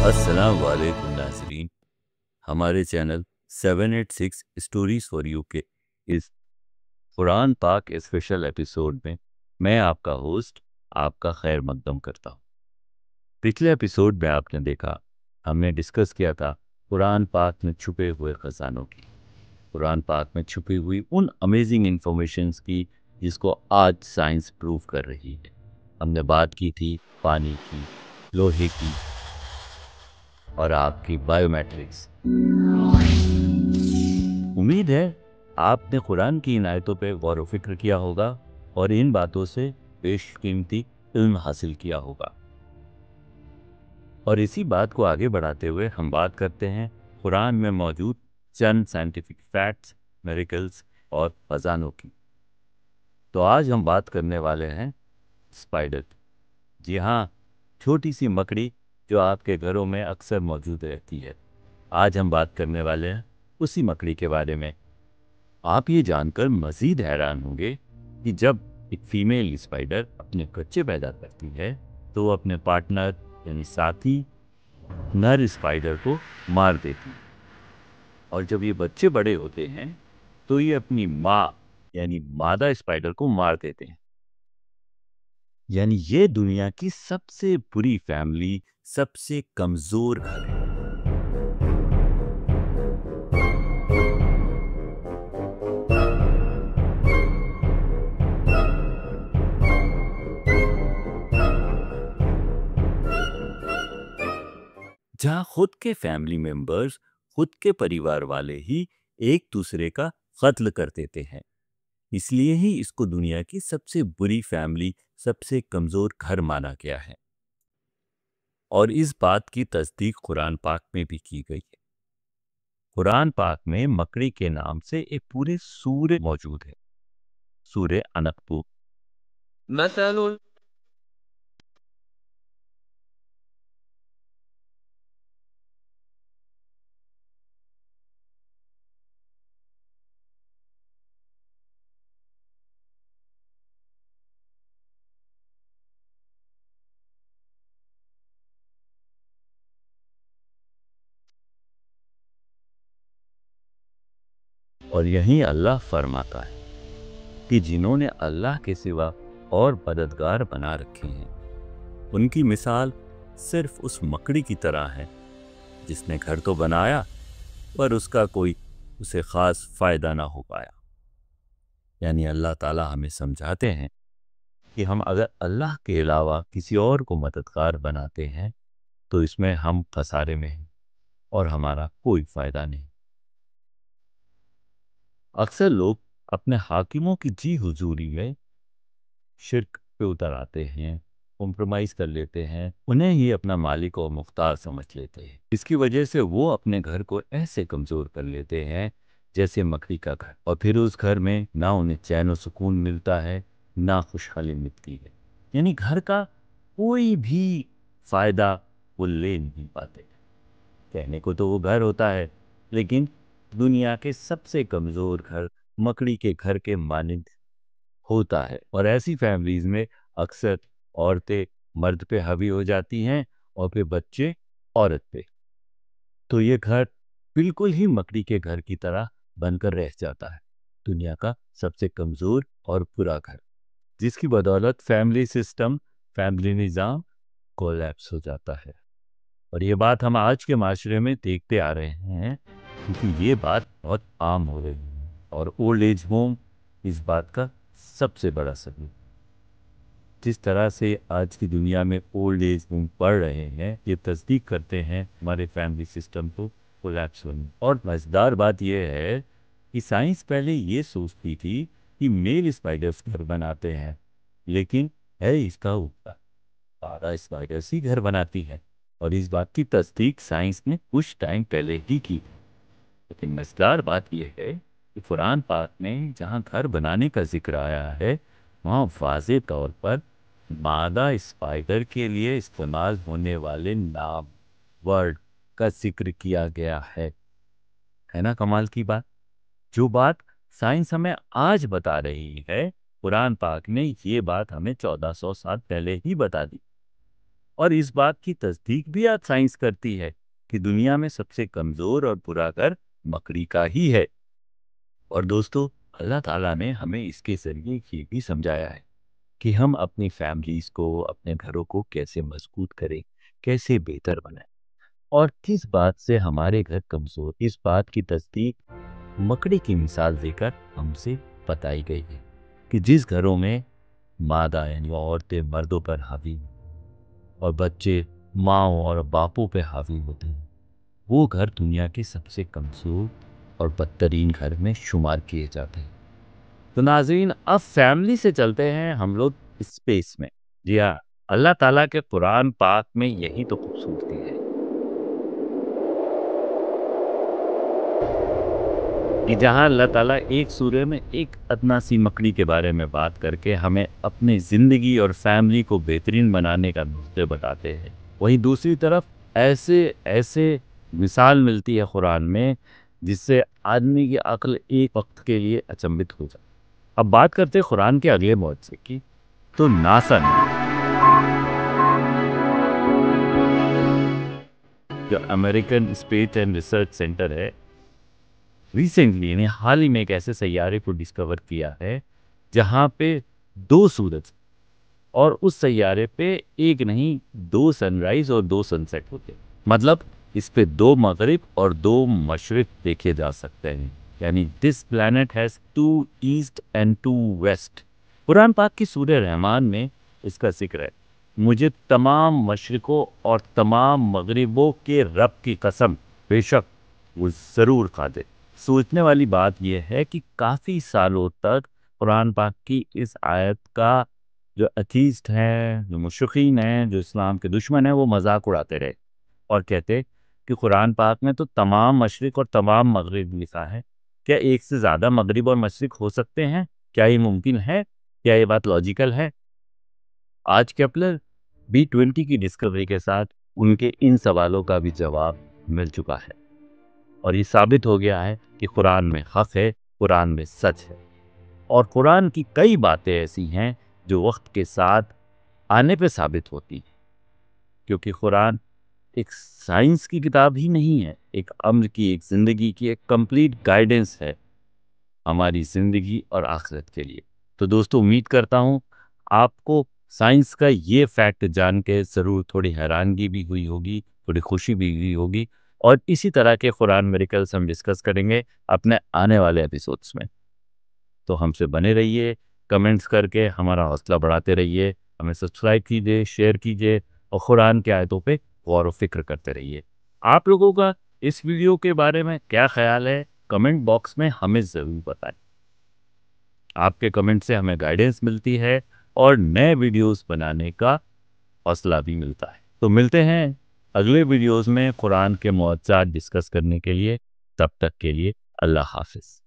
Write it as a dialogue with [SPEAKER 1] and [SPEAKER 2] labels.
[SPEAKER 1] अस्सलाम वालेकुम नाज़रीन। हमारे चैनल 786 स्टोरीज फॉर यू के इस कुरान पाक स्पेशल एपिसोड में मैं आपका होस्ट आपका खैर मकदम करता हूँ। पिछले एपिसोड में आपने देखा हमने डिस्कस किया था कुरान पाक में छुपे हुए ख़जानों की, कुरान पाक में छुपी हुई उन अमेजिंग इंफॉर्मेशंस की जिसको आज साइंस प्रूव कर रही है। हमने बात की थी पानी की, लोहे की और आपकी बायोमेट्रिक्स। उम्मीद है आपने कुरान की इन आयतों पे गौर व फिक्र किया होगा और इन बातों से बेशकीमती इल्म हासिल किया होगा। और इसी बात को आगे बढ़ाते हुए हम बात करते हैं कुरान में मौजूद चंद साइंटिफिक फैक्ट्स, मिरेकल्स और खजानों की। तो आज हम बात करने वाले हैं स्पाइडर। जी हाँ, छोटी सी मकड़ी जो आपके घरों में अक्सर मौजूद रहती है। आज हम बात करने वाले हैं उसी मकड़ी के बारे में। आप ये जानकर मज़ीद हैरान होंगे कि जब एक फीमेल स्पाइडर अपने बच्चे पैदा करती है तो वो अपने पार्टनर यानी साथी नर स्पाइडर को मार देती है। और जब ये बच्चे बड़े होते हैं तो ये अपनी माँ यानी मादा स्पाइडर को मार देते हैं। यानी ये दुनिया की सबसे बुरी फैमिली, सबसे कमज़ोर घर है। जहाँ खुद के फैमिली मेंबर्स, खुद के परिवार वाले ही एक दूसरे का कत्ल कर देते हैं। इसलिए ही इसको दुनिया की सबसे बुरी फैमिली, सबसे कमज़ोर घर माना गया है। और इस बात की तस्दीक कुरान पाक में भी की गई है। कुरान पाक में मकड़ी के नाम से एक पूरे सूरे मौजूद है, सूरे अनकबूत।
[SPEAKER 2] مثل
[SPEAKER 1] और यही अल्लाह फरमाता है कि जिन्होंने अल्लाह के सिवा और मददगार बना रखे हैं उनकी मिसाल सिर्फ उस मकड़ी की तरह है जिसने घर तो बनाया पर उसका कोई उसे ख़ास फ़ायदा ना हो पाया। यानी अल्लाह ताला हमें समझाते हैं कि हम अगर अल्लाह के अलावा किसी और को मददगार बनाते हैं तो इसमें हम खसारे में हैं और हमारा कोई फ़ायदा नहीं। अक्सर लोग अपने हाकिमों की जी हुजूरी में शिर्क पे उतर आते हैं, कॉम्प्रोमाइज़ कर लेते हैं, उन्हें ही अपना मालिक और मुख्तार समझ लेते हैं। इसकी वजह से वो अपने घर को ऐसे कमज़ोर कर लेते हैं जैसे मकड़ी का घर, और फिर उस घर में ना उन्हें चैन और सुकून मिलता है, ना खुशहाली मिलती है। यानी घर का कोई भी फ़ायदा वो ले नहीं पाते। कहने को तो वो घर होता है, लेकिन दुनिया के सबसे कमज़ोर घर मकड़ी के घर के मानिंद होता है। और ऐसी फैमिलीज में अक्सर औरतें मर्द पे हावी हो जाती हैं और फिर बच्चे औरत पे। तो ये घर बिल्कुल ही मकड़ी के घर की तरह बनकर रह जाता है, दुनिया का सबसे कमज़ोर और बुरा घर, जिसकी बदौलत फैमिली सिस्टम, फैमिली निज़ाम कोलैप्स हो जाता है। और ये बात हम आज के माशरे में देखते आ रहे हैं क्योंकि ये बात बहुत आम हो रही है। और ओल्ड एज होम इस बात का सबसे बड़ा सबूत। जिस तरह से आज की दुनिया में ओल्ड एज होम बढ़ रहे हैं, ये तस्दीक करते हैं हमारे फैमिली सिस्टम को कोलैप्स होने। और मज़ेदार बात यह है कि साइंस पहले ये सोचती थी कि मेल स्पाइडर्स घर बनाते हैं, लेकिन है इसका उल्टा, सारा स्पाइडर्स ही घर बनाती है। और इस बात की तस्दीक साइंस ने कुछ टाइम पहले ही की। लेकिन मज़ेदार बात यह है कि कुरान पाक में जहाँ घर बनाने का जिक्र आया है वहाँ वाज़े तौर पर मादा स्पाइडर के लिए इस्तेमाल होने वाले नाम, वर्ड का जिक्र किया गया है ना कमाल की बात। जो बात साइंस हमें आज बता रही है, कुरान पाक ने ये बात हमें 1400 साल पहले ही बता दी। اور اس بات کی تصدیق بھی آج سائنس کرتی ہے کہ دنیا میں سب سے کمزور اور برا گھر مکڑی کا ہی ہے۔ اور دوستو، اللہ تعالیٰ نے ہمیں اس کے ذریعے یہ بھی سمجھایا ہے کہ ہم اپنی فیملیز کو، اپنے گھروں کو کیسے مضبوط کریں، کیسے بہتر بنائیں، اور کس بات سے ہمارے گھر کمزور، اس بات کی تصدیق مکڑی کی مثال دے کر ہم سے بتائی گئی ہے کہ جس گھروں میں مادہ یعنی عورتیں مردوں پر حاوی اور بچے ماؤں اور باپوں پہ حاوی ہوتے ہیں، وہ گھر دنیا کے سب سے کمزور اور بدترین گھر میں شمار کیے جاتے ہیں۔ تو ناظرین، اب فیملی سے چلتے ہیں ہم لوگ اسپیس میں۔ جی ہاں، اللہ تعالیٰ کے قرآن پاک میں یہی تو خوبصورتی ہے کہ جہاں اللہ تعالیٰ ایک سورہ میں ایک ادنا سی مکڑی کے بارے میں بات کر کے ہمیں اپنی زندگی اور فیملی کو بہترین بنانے کا نقطے بتاتے ہیں، وہیں دوسری طرف ایسے مثال ملتی ہے قرآن میں جس سے آدمی کی عقل ایک وقت کے لیے اچنبھت ہو جائے۔ اب بات کرتے ہیں قرآن کے اگلے معجزے کی، تو ناسا نے، جو American space and research centre ہے، ریسنٹلی یعنی حال ہی میں ایک ایسے سیارے کو ڈسکور کیا ہے جہاں پہ 2 سورج اور اس سیارے پہ ایک نہیں 2 سن رائز اور 2 سن سیٹ ہوتے ہیں۔ مطلب اس پہ 2 مغرب اور 2 مشرق دیکھے جا سکتے ہیں، یعنی دس plant has 2 east and 2 west. Quran پاک کی سورہ رحمان میں اس کا ذکر ہے، مجھے تمام مشرقوں اور تمام مغربوں کے رب کی قسم، بے شک وہ ضرور قادر۔ سوچنے والی بات یہ ہے کہ کافی سالوں تک قرآن پاک کی اس آیت کا جو ایتھیسٹ ہیں، جو مشرقین ہیں، جو اسلام کے دشمن ہیں، وہ مذاق اڑاتے رہے اور کہتے کہ قرآن پاک میں تو تمام مشرق اور تمام مغرب لکھا ہے، کیا ایک سے زیادہ مغرب اور مشرق ہو سکتے ہیں؟ کیا یہ ممکن ہے؟ کیا یہ بات لاجیکل ہے؟ آج کیپلر B20 کی ڈسکوری کے ساتھ ان کے ان سوالوں کا بھی جواب مل چکا ہے، اور یہ ثابت ہو گیا ہے کہ قرآن میں حق ہے، قرآن میں سچ ہے، اور قرآن کی کئی باتیں ایسی ہیں جو وقت کے ساتھ آنے پہ ثابت ہوتی ہیں، کیونکہ قرآن ایک سائنس کی کتاب ہی نہیں ہے، ایک امر کی، ایک زندگی کی ایک کمپلیٹ گائیڈنس ہے ہماری زندگی اور آخرت کے لیے۔ تو دوستو، امید کرتا ہوں آپ کو سائنس کا یہ فیکٹ جان کے ضرور تھوڑی حیرانگی بھی ہوئی ہوگی، تھوڑی خوشی بھی ہوئی ہوگی، اور اسی طرح کے قرآن میریکلز ہم ڈسکس کریں گے اپنے آنے والے ایپیسوڈز میں۔ تو ہم سے بنے رہیے، کمنٹس کر کے ہمارا حوصلہ بڑھاتے رہیے، ہمیں سبسکرائب کیجئے، شیئر کیجئے، اور قرآن کے آیتوں پہ غور و فکر کرتے رہیے۔ آپ لوگوں کا اس ویڈیو کے بارے میں کیا خیال ہے؟ کمنٹ باکس میں ہمیں ضرور بتائیں۔ آپ کے کمنٹ سے ہمیں گائیڈنس ملتی ہے اور نئے ویڈیوز بنانے کا حوصلہ بھی ملتا ہے۔ تو ملتے ہیں اگلے ویڈیوز میں قرآن کے معجزات ڈسکس کرنے کے لیے۔ تب تک کے لیے اللہ حافظ۔